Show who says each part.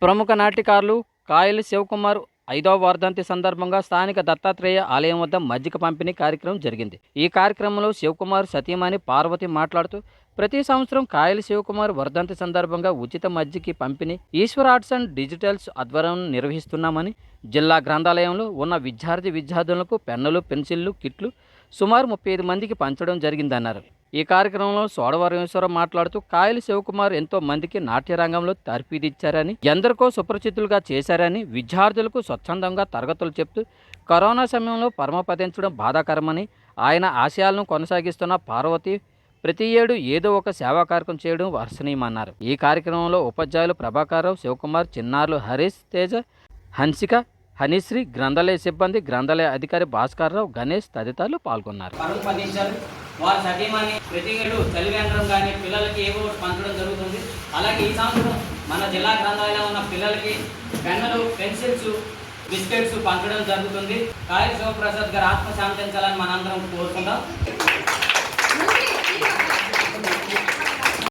Speaker 1: ప్రముఖ నాట్యకారులు కాయలి శివకుమార్ 5వ వర్ధంతి సందర్భంగా స్థానిక దత్తాత్రేయ ఆలయం వద్ద మజ్జిగ పంపిణీ కార్యక్రమం జరిగింది. ఈ కార్యక్రమంలో శివకుమార్ సతీమణి పార్వతి మాట్లాడుతూ, ప్రతి సంవత్సరం కాయలి శివకుమార్ వర్ధంతి సందర్భంగా ఉచిత మజ్జిగ పంపిణీ ఈశ్వర్ ఆర్ట్స్ అండ్ డిజిటల్స్ ఆధ్వర్యంలో నిర్వహిస్తున్నామని, జిల్లా గ్రంథాలయంలో ఉన్న విద్యార్థులకు పెన్నులు, పెన్సిళ్లు, కిట్లు సుమారు 35 మందికి పంచడం జరిగిందన్నారు. ఈ కార్యక్రమంలో సోడవరమేశ్వరం మాట్లాడుతూ, కాయలి శివకుమార్ ఎంతో మందికి నాట్యరంగంలో తర్ఫీదిచ్చారని, ఎందరికో సుపరిచితులుగా చేశారని, విద్యార్థులకు స్వచ్ఛందంగా తరగతులు చెప్తూ కరోనా సమయంలో పరమపదించడం బాధాకరమని, ఆయన ఆశయాలను కొనసాగిస్తున్న పార్వతి ప్రతి ఏడు ఏదో ఒక సేవా కార్యక్రమం చేయడం హర్షణీయమన్నారు. ఈ కార్యక్రమంలో ఉపాధ్యాయులు ప్రభాకరరావు, శివకుమార్, చిన్నారులు హరీష్, తేజ, హన్సిక, హనీశ్రీ, గ్రంథాలయ సిబ్బంది, గ్రంథాలయ అధికారి భాస్కర్రావు, గణేష్ తదితరులు పాల్గొన్నారు.
Speaker 2: వారి సతీమణి ప్రతి ఏడు చలివేంద్రం కానీ పిల్లలకి ఏవో పంచడం జరుగుతుంది. అలాగే ఈ సంవత్సరం మన జిల్లా గ్రంథాలయంలో ఉన్న పిల్లలకి పెన్నులు, పెన్సిల్స్, బిస్కెట్స్ పంచడం జరుగుతుంది. కాయలి శివప్రసాద్ గారు ఆత్మ శాంతించాలని మనందరం కోరుకుందాం.